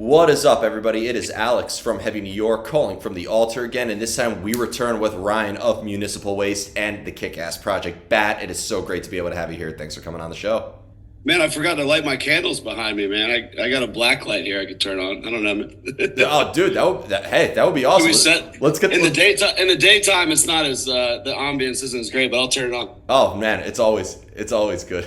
What is up, everybody? It is Alex from Heavy New York calling from the Alto again, and this time we return with Ryan of Municipal Waste and the kick-ass project Bat. It is so great to be able to have you here. Thanks for coming on the show. Man, I forgot to light my candles behind me, man. I got a black light here I could turn on. I don't know. Oh, dude, that would be awesome. Let's get in the daytime. In the daytime, it's not as the ambience isn't as great, but I'll turn it on. Oh man, it's always good.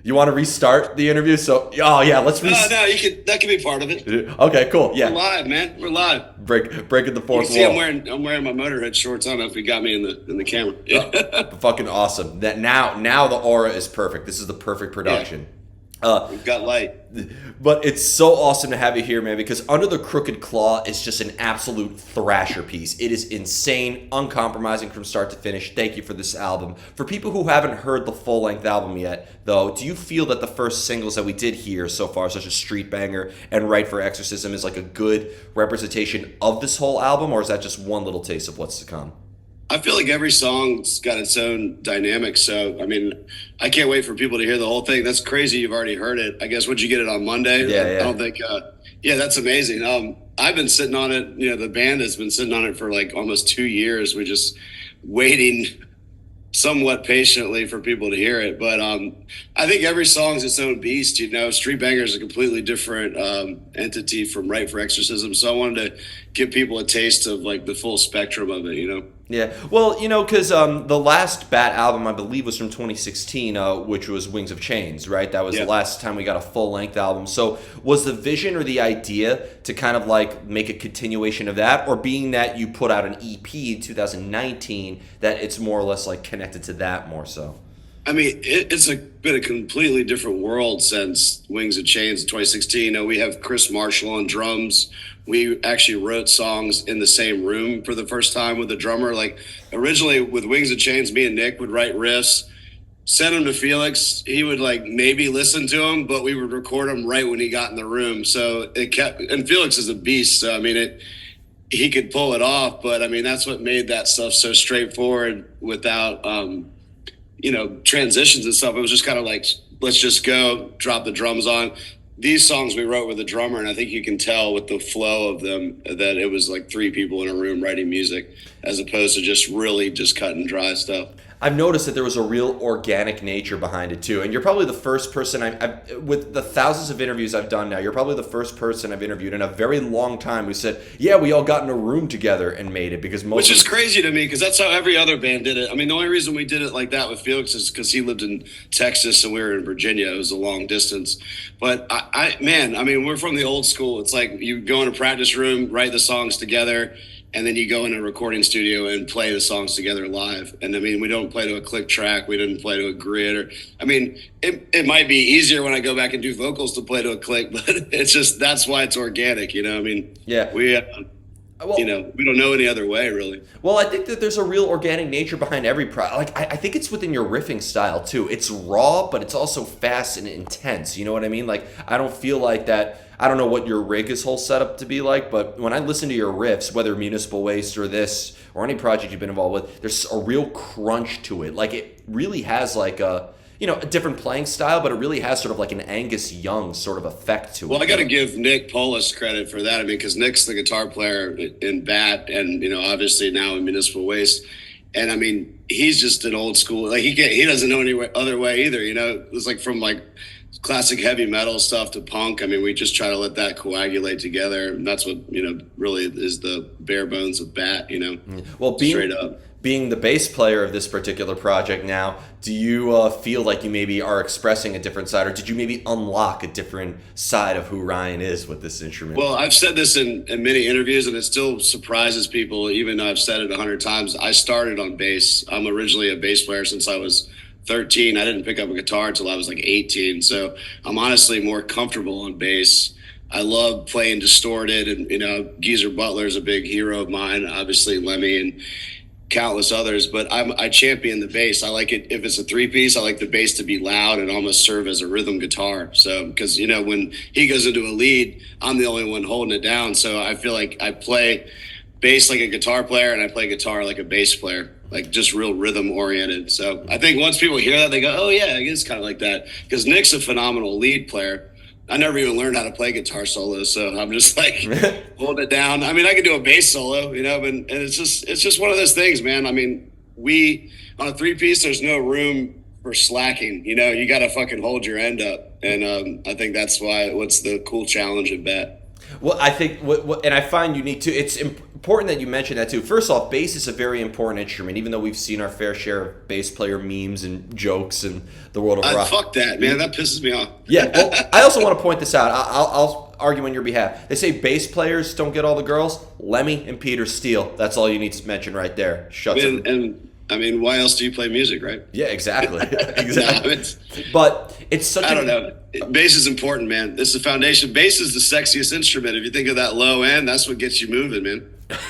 You want to restart the interview? Let's restart. No, that can be part of it. Okay, cool. Yeah, we're live, man. We're live. Breaking the fourth wall. I'm wearing my Motorhead shorts. I don't know if you got me in the camera. Fucking awesome. That now the aura is perfect. This is the perfect production. We've got light. But it's so awesome to have you here, man, because Under the Crooked Claw is just an absolute thrasher piece. It is insane, uncompromising from start to finish. Thank you for this album. For people who haven't heard the full-length album yet, though, do you feel that the first singles that we did hear so far, such as Street Banger and Right for Exorcism, is like a good representation of this whole album, or is that just one little taste of what's to come? I feel like every song's got its own dynamic. So, I mean, I can't wait for people to hear the whole thing. That's crazy. You've already heard it. I guess, would you get it on Monday? Yeah. I don't think, that's amazing. I've been sitting on it. The band has been sitting on it for like almost 2 years. We're just waiting somewhat patiently for people to hear it. But I think every song's its own beast. Street Banger is a completely different entity from Right for Exorcism. So I wanted to give people a taste of like the full spectrum of it, Yeah, well, because the last Bat album, I believe, was from 2016, which was Wings of Chains, right? That was the last time we got a full-length album. So was the vision or the idea to kind of like make a continuation of that, or being that you put out an EP in 2019, that it's more or less like connected to that more so? I mean, it's been a completely different world since Wings of Chains in 2016. We have Chris Marshall on drums. We actually wrote songs in the same room for the first time with the drummer. Like originally with Wings of Chains, me and Nick would write riffs, send them to Felix. He would like maybe listen to them, but we would record them right when he got in the room. So and Felix is a beast. So, I mean, he could pull it off, but I mean, that's what made that stuff so straightforward without, transitions and stuff. It was just kind of like, let's just go, drop the drums on. These songs we wrote with a drummer, and I think you can tell with the flow of them that it was like three people in a room writing music as opposed to just really just cut and dry stuff. I've noticed that there was a real organic nature behind it too, and you're probably the first person with the thousands of interviews I've done now, you're probably the first person I've interviewed in a very long time who said, yeah, we all got in a room together and made it, because which is crazy to me, because that's how every other band did it. I mean, the only reason we did it like that with Felix is because he lived in Texas and we were in Virginia. It was a long distance. But we're from the old school. It's like you go in a practice room, write the songs together, and then you go in a recording studio and play the songs together live. And I mean, we don't play to a click track. We didn't play to a grid. It might be easier when I go back and do vocals to play to a click, but it's just, that's why it's organic, I mean, yeah. We don't know any other way, really. Well, I think that there's a real organic nature behind every project. Like, I think it's within your riffing style, too. It's raw, but it's also fast and intense. You know what I mean? Like, I don't feel like that. I don't know what your rig is whole setup to be like, but when I listen to your riffs, whether Municipal Waste or this or any project you've been involved with, there's a real crunch to it. Like, it really has like a different playing style, but it really has sort of like an Angus Young sort of effect to it. Well, I got to give Nick Polis credit for that. I mean, because Nick's the guitar player in Bat and, obviously now in Municipal Waste. And I mean, he's just an old school, like he doesn't know any other way either. It was like from like classic heavy metal stuff to punk. I mean, we just try to let that coagulate together. And that's what, really is the bare bones of Bat, Well, straight up. Being the bass player of this particular project now, do you feel like you maybe are expressing a different side, or did you maybe unlock a different side of who Ryan is with this instrument? Well, I've said this in many interviews, and it still surprises people, even though I've said it 100 times. I started on bass. I'm originally a bass player since I was 13. I didn't pick up a guitar until I was like 18. So I'm honestly more comfortable on bass. I love playing distorted, and, Geezer Butler is a big hero of mine, obviously Lemmy and countless others, but I champion the bass. I like it if it's a three-piece. I like the bass to be loud and almost serve as a rhythm guitar. So because when he goes into a lead, I'm the only one holding it down. So I feel like I play bass like a guitar player and I play guitar like a bass player, like just real rhythm oriented. So I think once people hear that, they go, oh yeah, it is kind of like that, because Nick's a phenomenal lead player. I never even learned how to play guitar solo, so I'm just like holding it down. I mean, I can do a bass solo, but and it's just one of those things, man. I mean, we on a three piece, there's no room for slacking. You got to fucking hold your end up, and I think that's what's the cool challenge of that. Well, I think and I find unique too. It's important that you mention that too. First off, bass is a very important instrument, even though we've seen our fair share of bass player memes and jokes in the world of rock. Fuck that, man. That pisses me off. Yeah. Well, I also want to point this out. I'll argue on your behalf. They say bass players don't get all the girls. Lemmy and Peter Steele. That's all you need to mention right there. Shuts it. And I mean, why else do you play music, right? Yeah, exactly. Exactly. No, but it's such I don't know. Bass is important, man. It's the foundation. Bass is the sexiest instrument. If you think of that low end, that's what gets you moving, man.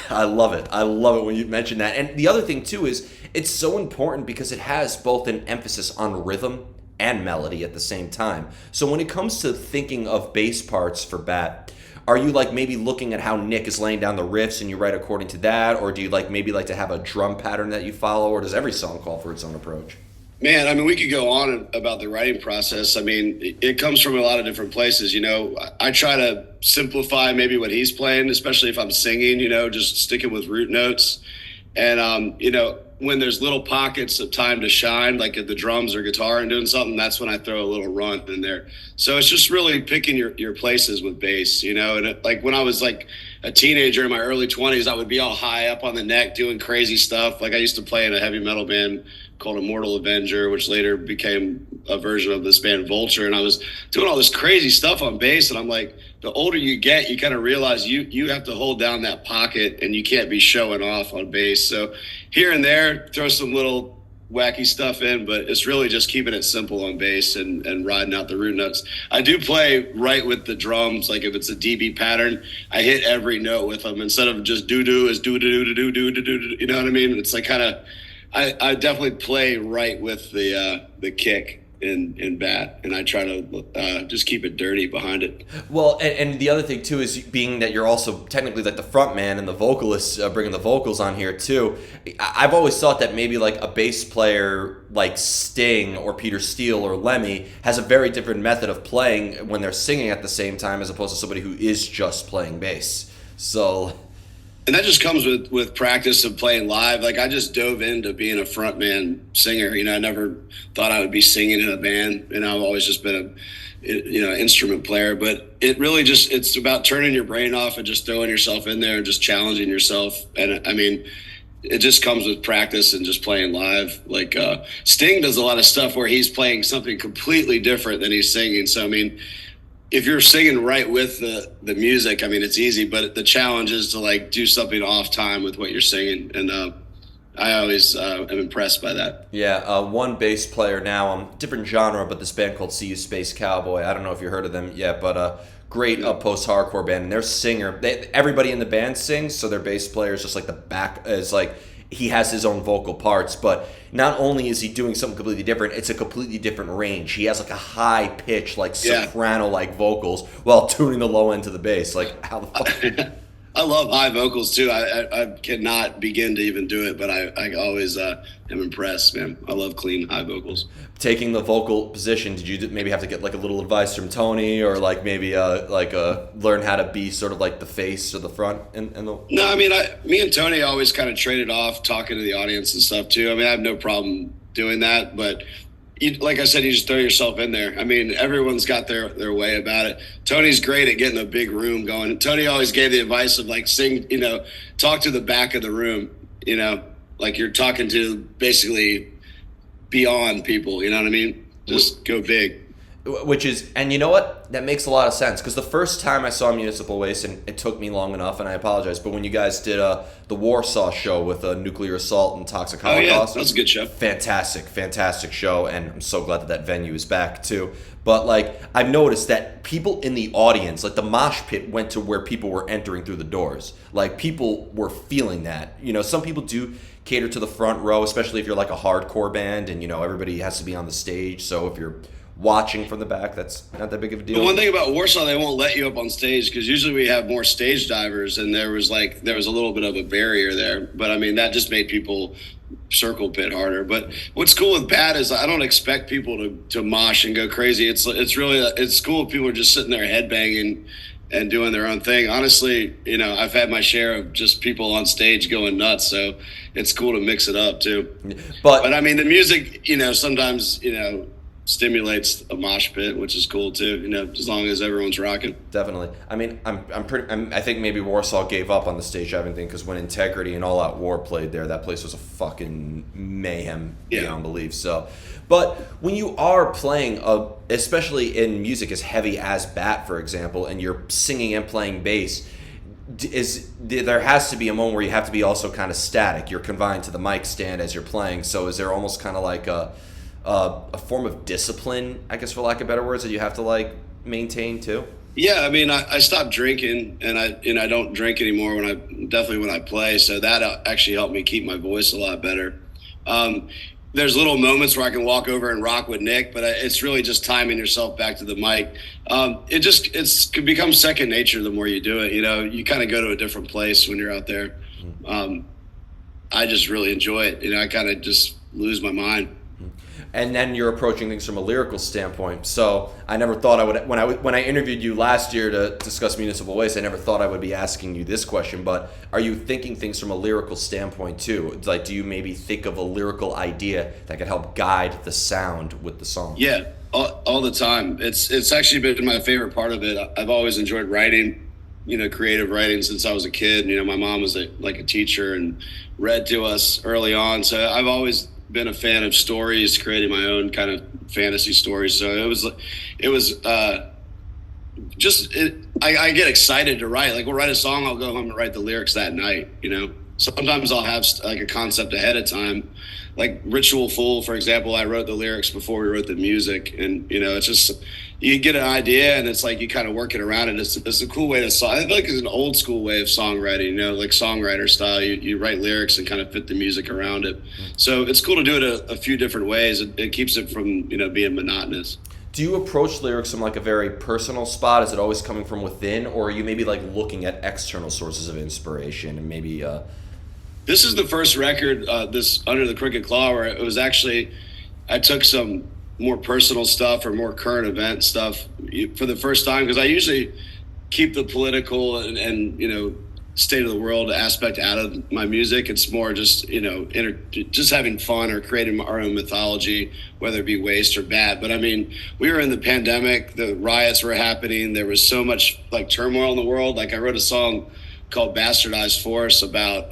I love it. I love it when you mention that. And the other thing, too, is it's so important because it has both an emphasis on rhythm and melody at the same time. So when it comes to thinking of bass parts for Bat, are you like maybe looking at how Nick is laying down the riffs and you write according to that? Or do you maybe like to have a drum pattern that you follow? Or does every song call for its own approach? Man, I mean, we could go on about the writing process. I mean, it comes from a lot of different places. I try to simplify maybe what he's playing, especially if I'm singing, just sticking with root notes. And, when there's little pockets of time to shine, like at the drums or guitar and doing something, that's when I throw a little run in there. So it's just really picking your places with bass, and like when I was like a teenager in my early 20s, I would be all high up on the neck doing crazy stuff. Like I used to play in a heavy metal band called Immortal Avenger, which later became a version of this band Vulture. And I was doing all this crazy stuff on bass. And I'm like, the older you get, you kind of realize you have to hold down that pocket and you can't be showing off on bass. So here and there, throw some little wacky stuff in, but it's really just keeping it simple on bass and riding out the root notes. I do play right with the drums. Like if it's a DB pattern, I hit every note with them instead of just do is do. You know what I mean? It's like kind of, I definitely play right with the kick in Bat, and I try to just keep it dirty behind it. Well, and the other thing too is being that you're also technically like the front man and the vocalist, bringing the vocals on here too. I've always thought that maybe like a bass player like Sting or Peter Steele or Lemmy has a very different method of playing when they're singing at the same time as opposed to somebody who is just playing bass. So. And that just comes with practice of playing live. Like I just dove into being a frontman singer. I never thought I would be singing in a band, and I've always just been a instrument player. But it really it's about turning your brain off and just throwing yourself in there and just challenging yourself. And I mean, it just comes with practice and just playing live. Like Sting does a lot of stuff where he's playing something completely different than he's singing. So I mean, if you're singing right with the music, I mean, it's easy, but the challenge is to like do something off time with what you're singing. And I always am impressed by that. Yeah. One bass player now, different genre, but this band called See You Space Cowboy. I don't know if you heard of them yet, but great post-hardcore band. And their singer, everybody in the band sings. So their bass player is just like the back is like, he has his own vocal parts, but not only is he doing something completely different, it's a completely different range. He has like a high pitch, like soprano like vocals while tuning the low end to the bass. Like how the fuck? I love high vocals too. I cannot begin to even do it, but I always am impressed, man. I love clean high vocals. Taking the vocal position, did you maybe have to get like a little advice from Tony, or like maybe learn how to be sort of like the face or the front? No, I mean, me and Tony always kind of traded off talking to the audience and stuff too. I mean, I have no problem doing that, but like I said, you just throw yourself in there. I mean, everyone's got their way about it. Tony's great at getting a big room going. Tony always gave the advice of like talk to the back of the room, like you're talking to basically beyond people, you know what I mean? Just go big. Which is, and you know what? That makes a lot of sense, because the first time I saw Municipal Waste, and it took me long enough, and I apologize, but when you guys did the Warsaw show with Nuclear Assault and Toxic Holocaust. That was a good show. Fantastic show, and I'm so glad that venue is back too. But like, I've noticed that people in the audience, like the mosh pit went to where people were entering through the doors. Like people were feeling that. Some people do cater to the front row, especially if you're like a hardcore band and everybody has to be on the stage. So if you're watching from the back, that's not that big of a The deal. one thing about Warsaw, they won't let you up on stage because usually we have more stage divers, and there was a little bit of a barrier there. But I mean, that just made people circle pit harder. But what's cool with Bat is I don't expect people to mosh and go crazy. It's cool if people are just sitting there headbanging and doing their own thing. Honestly, I've had my share of just people on stage going nuts, so it's cool to mix it up too. But I mean, the music, sometimes stimulates a mosh pit, which is cool too. As long as everyone's rocking. Definitely. I mean, I think maybe Warsaw gave up on the stage diving thing because when Integrity and All Out War played there, that place was a fucking mayhem beyond belief. So, but when you are playing, especially in music as heavy as Bat, for example, and you're singing and playing bass, there has to be a moment where you have to be also kind of static. You're confined to the mic stand as you're playing. So is there almost kind of like a form of discipline, I guess, for lack of better words, that you have to like maintain too? Yeah, I mean, I stopped drinking, and I don't drink anymore when I play. So that actually helped me keep my voice a lot better. There's little moments where I can walk over and rock with Nick, but it's really just timing yourself back to the mic. It could become second nature the more you do it. You kind of go to a different place when you're out there. I just really enjoy it. I kind of just lose my mind. And then you're approaching things from a lyrical standpoint. So I never thought I would, when I interviewed you last year to discuss Municipal Waste, I never thought I would be asking you this question, but are you thinking things from a lyrical standpoint too? Like, do you maybe think of a lyrical idea that could help guide the sound with the song? Yeah, all the time. It's actually been my favorite part of it. I've always enjoyed writing, creative writing since I was a kid. My mom was a teacher and read to us early on. So I've always been a fan of stories, creating my own kind of fantasy stories. So I get excited to write. Like, we'll write a song, I'll go home and write the lyrics that night. Sometimes I'll have like a concept ahead of time. Like Ritual Fool, for example, I wrote the lyrics before we wrote the music, and it's just, you get an idea and it's like you kind of work it around, and it's a cool way to song. I feel like it's an old school way of songwriting, like songwriter style. You write lyrics and kind of fit the music around it. So it's cool to do it a few different ways. It keeps it from being monotonous. Do you approach lyrics from like a very personal spot? Is it always coming from within, or are you maybe like looking at external sources of inspiration and maybe This is the first record, this Under the Crooked Claw, where it was actually, I took some more personal stuff or more current event stuff for the first time, because I usually keep the political and state of the world aspect out of my music. It's more just, just having fun or creating our own mythology, whether it be waste or bad. But I mean, we were in the pandemic, the riots were happening. There was so much like turmoil in the world. Like, I wrote a song called Bastardized Force about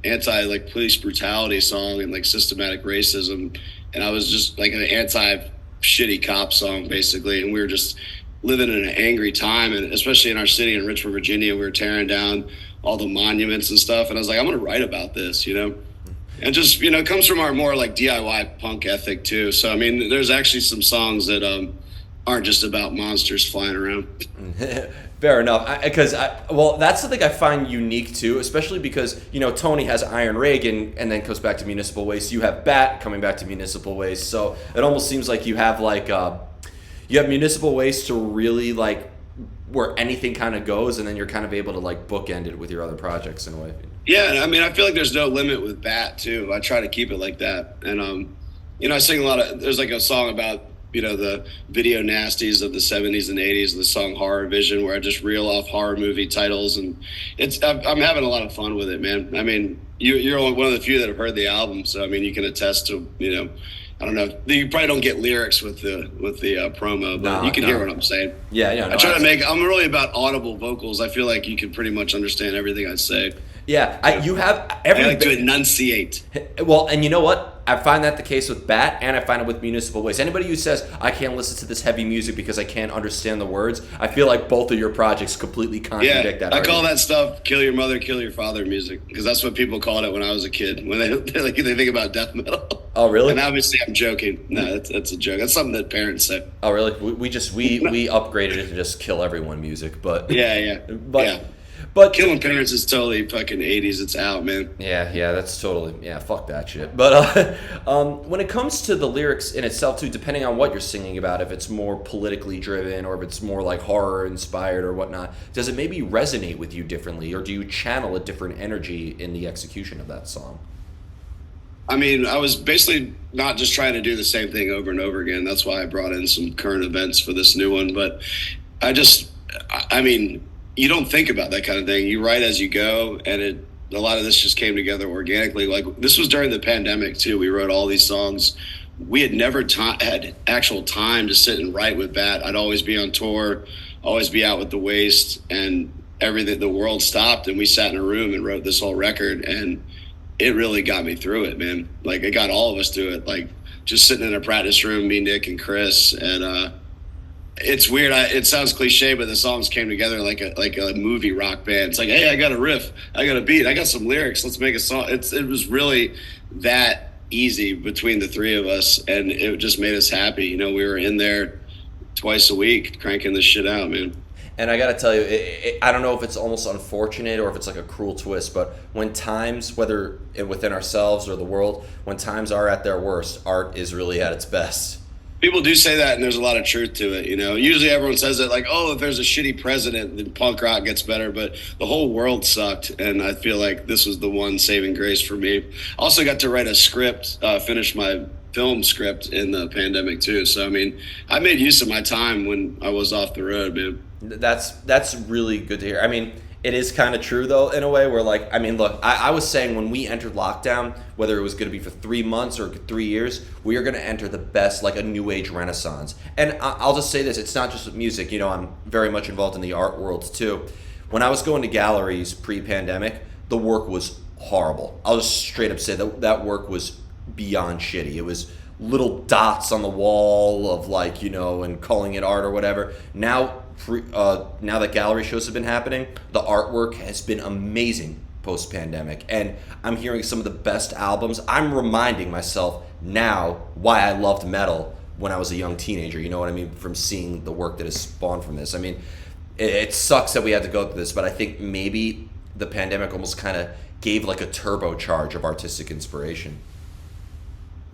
anti police brutality song and like systematic racism, and I was just like an anti shitty cop song basically, and we were just living in an angry time, and especially in our city in Richmond, Virginia, we were tearing down all the monuments and stuff, and I was like, I'm gonna write about this, and just it comes from our more like DIY punk ethic too. So I mean, there's actually some songs that aren't just about monsters flying around. Fair enough, well, that's something I find unique too, especially because Tony has Iron Reagan and then goes back to Municipal Waste. You have Bat coming back to Municipal Waste, so it almost seems like you have like you have Municipal Waste to really like where anything kind of goes, and then you're kind of able to like bookend it with your other projects in a way. Yeah, I mean, I feel like there's no limit with Bat too. I try to keep it like that, and I sing a lot of. There's like a song about the video nasties of the 70s and 80s, the song Horror Vision, where I just reel off horror movie titles, and I'm having a lot of fun with it, man. I mean, you're one of the few that have heard the album, so I mean, you can attest to, I don't know, you probably don't get lyrics with the promo, but you can hear what I'm saying. Yeah. I try to I'm really about audible vocals. I feel like you can pretty much understand everything I say. Yeah, you have I like to enunciate. Well, and you know what? I find that the case with Bat, and I find it with Municipal Waste. Anybody who says, I can't listen to this heavy music because I can't understand the words, I feel like both of your projects completely contradict that. I call that stuff kill your mother, kill your father music, because that's what people called it when I was a kid, when they think about death metal. Oh, really? And obviously I'm joking. No, that's a joke. That's something that parents say. Oh, really? We upgraded it to just kill everyone music, but... Yeah. But Killing Parents is totally fucking 80s. It's out, man. yeah, that's totally, yeah, fuck that shit. But when it comes to the lyrics in itself too, depending on what you're singing about, if it's more politically driven or if it's more like horror inspired or whatnot, does it maybe resonate with you differently, or do you channel a different energy in the execution of that song? I mean, I was basically not just trying to do the same thing over and over again. That's why I brought in some current events for this new one. But I just, I mean, you don't think about that kind of thing. You write as you go, and a lot of this just came together organically. Like this was during the pandemic too. We wrote all these songs. We had never had actual time to sit and write with Bat. I'd always be on tour, always be out with the Waste, and everything. The world stopped, and we sat in a room and wrote this whole record, and it really got me through it, man. Like it got all of us through it. Like just sitting in a practice room, me, Nick, and Chris, and it's weird. It sounds cliche, but the songs came together like a movie rock band. It's like, hey, I got a riff, I got a beat, I got some lyrics. Let's make a song. It was really that easy between the three of us, and it just made us happy. You know, we were in there twice a week cranking this shit out, man. And I gotta tell you, I don't know if it's almost unfortunate or if it's like a cruel twist, but when times, whether within ourselves or the world, when times are at their worst, art is really at its best. People do say that, and there's a lot of truth to it. You know, usually everyone says that, like, oh, if there's a shitty president, then punk rock gets better. But the whole world sucked, and I feel like this was the one saving grace for me. Also, got to write a script, finish my film script in the pandemic too. So, I mean, I made use of my time when I was off the road, man. That's really good to hear. I mean, it is kind of true though, in a way where, like, I mean, look, I was saying when we entered lockdown, whether it was going to be for 3 months or 3 years, we are going to enter the best, like a new age renaissance. And I'll just say this, it's not just with music, you know, I'm very much involved in the art world too. When I was going to galleries pre-pandemic, the work was horrible. I'll just straight up say that work was beyond shitty. It was little dots on the wall of, like, you know, and calling it art or whatever. Now that gallery shows have been happening, the artwork has been amazing post-pandemic, and I'm hearing some of the best albums. I'm reminding myself now why I loved metal when I was a young teenager, you know what I mean, from seeing the work that has spawned from this. I mean, it sucks that we had to go through this, but I think maybe the pandemic almost kind of gave like a turbocharge of artistic inspiration.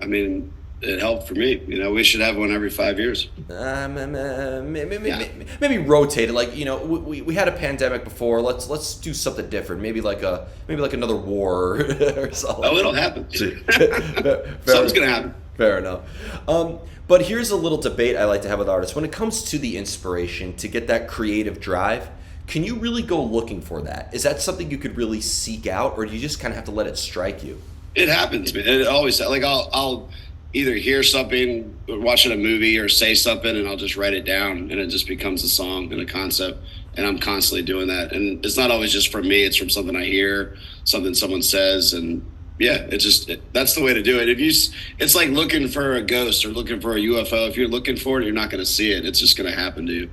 I mean, it helped for me. You know, we should have one every 5 years. Maybe rotate it. Like, you know, we had a pandemic before. Let's do something different. Maybe like another war or something. Oh, it'll happen. Something's gonna happen. Fair enough. But here's a little debate I like to have with artists. When it comes to the inspiration, to get that creative drive, can you really go looking for that? Is that something you could really seek out, or do you just kind of have to let it strike you? It happens, man. It always, like, I'll either hear something, watching a movie, or say something, and I'll just write it down, and it just becomes a song and a concept. And I'm constantly doing that. And it's not always just from me. It's from something I hear, something someone says, and yeah, that's the way to do it. It's like looking for a ghost or looking for a UFO. If you're looking for it, you're not going to see it. It's just going to happen to you.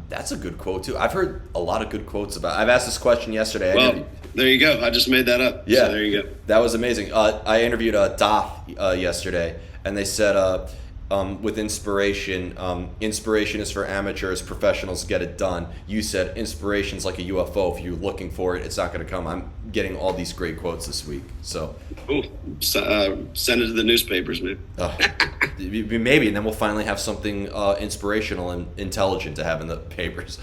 That's a good quote too. I've heard a lot of good quotes about. I've asked this question yesterday. Well, there you go. I just made that up. Yeah, so there you go. That was amazing. I interviewed Doth yesterday, and they said with inspiration, inspiration is for amateurs. Professionals get it done. You said inspiration's like a UFO. If you're looking for it, it's not going to come. I'm getting all these great quotes this week. So, ooh, send it to the newspapers, man. Maybe, and then we'll finally have something inspirational and intelligent to have in the papers.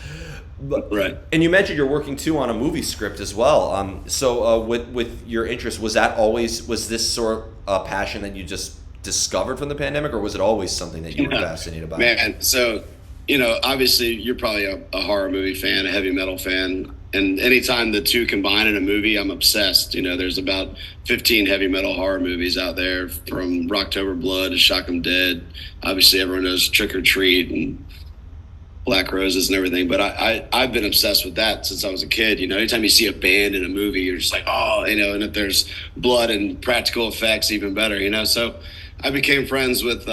Right. And you mentioned you're working too on a movie script as well. So with your interest, was this sort of passion that you just discovered from the pandemic, or was it always something that you were fascinated about? Man, so, you know, obviously you're probably a horror movie fan, a heavy metal fan, and anytime the two combine in a movie, I'm obsessed. You know, there's about 15 heavy metal horror movies out there, from Rocktober Blood to Shock 'em Dead. Obviously everyone knows Trick or Treat and Black Roses and everything, but I've been obsessed with that since I was a kid. You know, anytime you see a band in a movie, you're just like, oh, you know, and if there's blood and practical effects, even better, you know. So I became friends with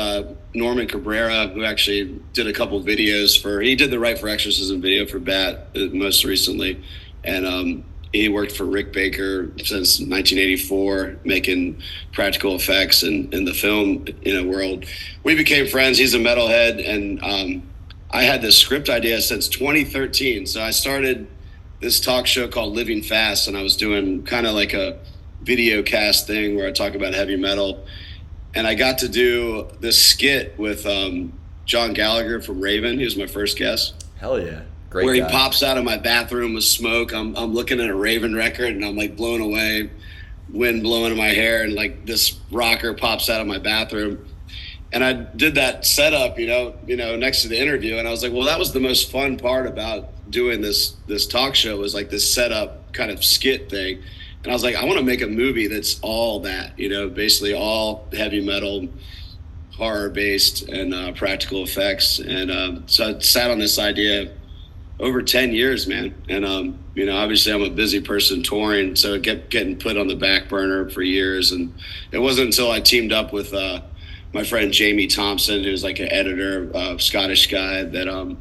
Norman Cabrera, who actually did a couple of videos he did the Right for Exorcism video for Bat most recently. And he worked for Rick Baker since 1984, making practical effects in the film, you know, world. We became friends. He's a metalhead, and I had this script idea since 2013. So I started this talk show called Living Fast, and I was doing kind of like a video cast thing where I talk about heavy metal, and I got to do this skit with John Gallagher from Raven. He was my first guest. Hell yeah. Great Where guy. he pops out of my bathroom with smoke. I'm looking at a Raven record and I'm like blown away, wind blowing in my hair, and like this rocker pops out of my bathroom. And I did that setup, next to the interview, and I was like, well, that was the most fun part about doing this talk show, was like this setup kind of skit thing. And I was like, I want to make a movie that's all that, basically all heavy metal, horror based, and practical effects. And so I sat on this idea over 10 years, man. And, obviously I'm a busy person touring, so it kept getting put on the back burner for years. And it wasn't until I teamed up with my friend Jamie Thompson, who's like an editor, Scottish guy, that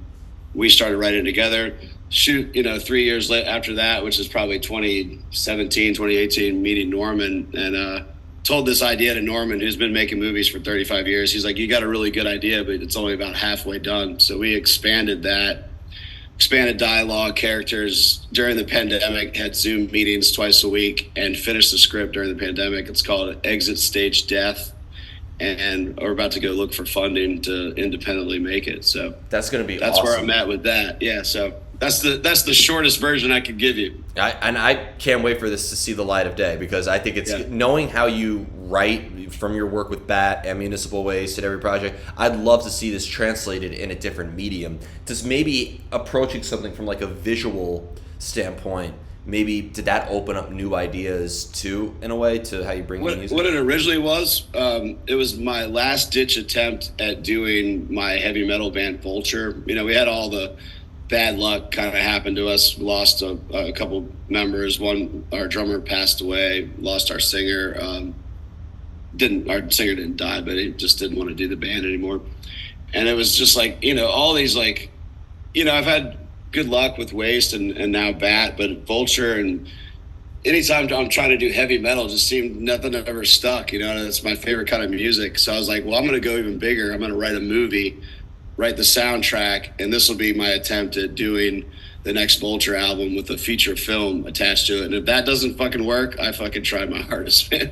we started writing together. 3 years after that, which is probably 2017, 2018, meeting Norman, and told this idea to Norman, who's been making movies for 35 years. He's like, you got a really good idea, but it's only about halfway done. So we expanded dialogue, characters during the pandemic, had Zoom meetings twice a week, and finished the script during the pandemic. It's called Exit Stage Death, and we're about to go look for funding to independently make it. So that's going to be that's awesome. where I'm at with that. Yeah, so that's the shortest version I could give you. I can't wait for this to see the light of day, because I think it's knowing how you write from your work with Bat and Municipal Waste and every project. I'd love to see this translated in a different medium. Just maybe approaching something from like a visual standpoint. Maybe did that open up new ideas too, in a way, to how you bring music? What it originally was, it was my last ditch attempt at doing my heavy metal band Vulture. We had all the bad luck kind of happened to us. We lost a couple members. Our drummer passed away. Lost our singer. Our singer didn't die, but he just didn't want to do the band anymore. And it was just like, all these like, I've had good luck with Waste and now Bat, but Vulture, and anytime I'm trying to do heavy metal, just seemed nothing ever stuck. That's my favorite kind of music. So I was like, well, I'm going to go even bigger. I'm going to write a movie, write the soundtrack, and this will be my attempt at doing the next Vulture album with a feature film attached to it. And if that doesn't fucking work, I fucking tried my hardest, man.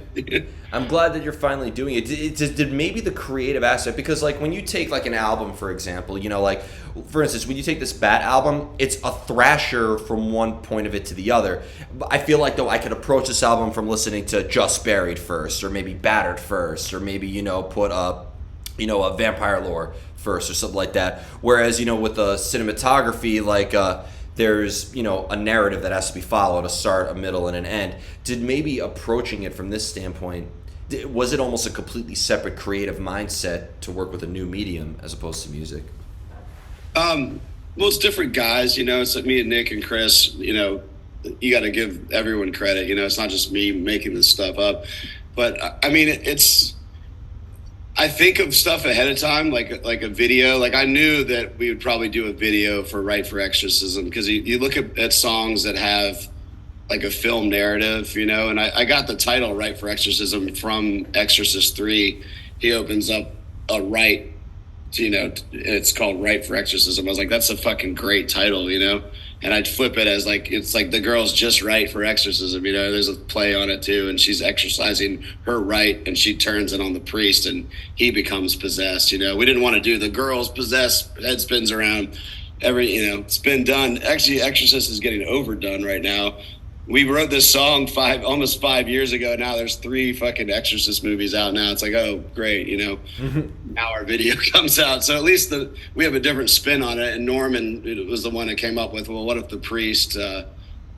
I'm glad that you're finally doing it. Did maybe the creative aspect, because like when you take like an album, for example, like for instance, when you take this Bat album, it's a thrasher from one point of it to the other. I feel like though I could approach this album from listening to Just Buried first, or maybe Battered first, or maybe put a Vampire Lore first or something like that. Whereas with the cinematography, like there's a narrative that has to be followed, a start, a middle, and an end. Did maybe approaching it from this standpoint, was it almost a completely separate creative mindset to work with a new medium as opposed to music? Well, it's different guys. It's like me and Nick and Chris. You got to give everyone credit. It's not just me making this stuff up, but I mean it's. I think of stuff ahead of time, like a video. Like I knew that we would probably do a video for Right for Exorcism, because you look at songs that have like a film narrative, and I got the title Right for Exorcism from Exorcist 3. He opens up a right, it's called Right for Exorcism. I was like, that's a fucking great title, and I'd flip it as like, it's like the girl's just right for exorcism, there's a play on it too, and she's exercising her right, and she turns it on the priest, and he becomes possessed. We didn't want to do the girl's possessed, head spins around, it's been done. Actually, Exorcist is getting overdone right now. We wrote this song almost 5 years ago. Now there's 3 fucking Exorcist movies out now. It's like, oh, great, Now our video comes out. So at least we have a different spin on it. And Norman was the one that came up with, well, what if the priest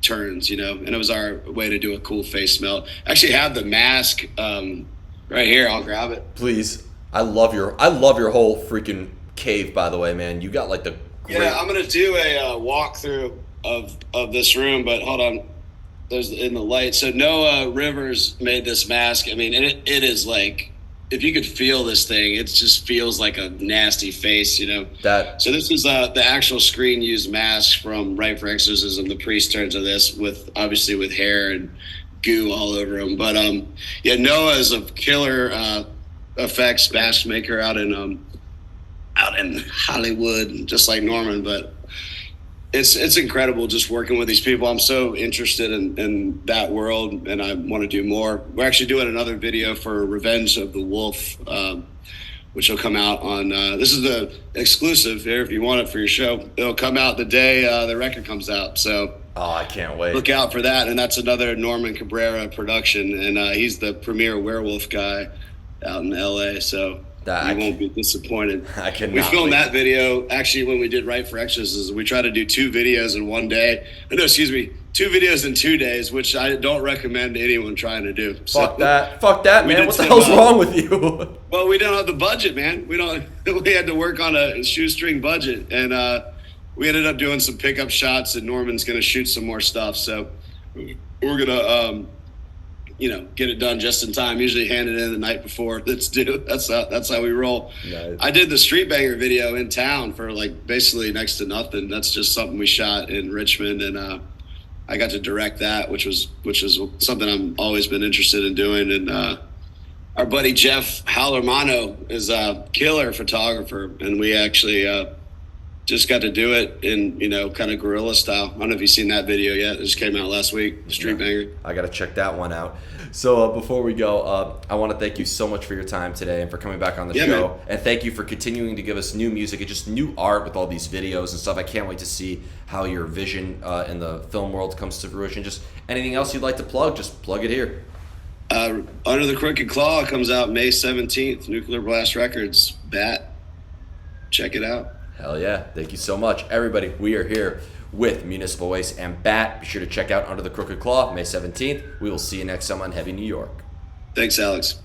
turns, And it was our way to do a cool face melt. I actually have the mask right here. I'll grab it. Please. I love your whole freaking cave, by the way, man. You got like the great... Yeah, I'm going to do a walkthrough of this room, but hold on. There's in the light. So Noah Rivers made this mask. I mean, it is like, if you could feel this thing, it just feels like a nasty face, That. So this is the actual screen used mask from Right for Exorcism. The priest turns to this obviously with hair and goo all over him. But Noah is a killer effects mask maker out in Hollywood, just like Norman. But It's incredible just working with these people. I'm so interested in that world, and I want to do more. We're actually doing another video for Revenge of the Wolf, which will come out on. This is the exclusive here. If you want it for your show, it'll come out the day the record comes out. So Oh, I can't wait. look out for that. And that's another Norman Cabrera production, and he's the premier werewolf guy out in L.A. So you won't be disappointed. I cannot. We filmed wait. that video actually when we did Right for Exorcism. We tried to do 2 videos in one day. No, excuse me, 2 videos in 2 days, which I don't recommend anyone trying to do. Fuck that, we man. did What the some, hell's wrong with you? Well, we don't have the budget, man. We don't. We had to work on a shoestring budget, and we ended up doing some pickup shots. And Norman's going to shoot some more stuff, so we're gonna, get it done just in time. Usually hand it in the night before it's due. That's how we roll. Nice. I did the Street Banger video in town for like basically next to nothing. That's just something we shot in Richmond, and I got to direct that, which is something I've always been interested in doing. And our buddy Jeff Hallermano is a killer photographer, and we actually just got to do it in kind of guerrilla style. I don't know if you've seen that video yet. It just came out last week. Street Banger. I got to check that one out. So before we go, I want to thank you so much for your time today and for coming back on the show. Man. And thank you for continuing to give us new music and just new art with all these videos and stuff. I can't wait to see how your vision in the film world comes to fruition. Just anything else you'd like to plug, just plug it here. Under the Crooked Claw comes out May 17th. Nuclear Blast Records. Bat. Check it out. Hell yeah. Thank you so much. Everybody, we are here with Municipal Waste and Bat. Be sure to check out Under the Crooked Claw, May 17th. We will see you next time on Heavy New York. Thanks, Alex.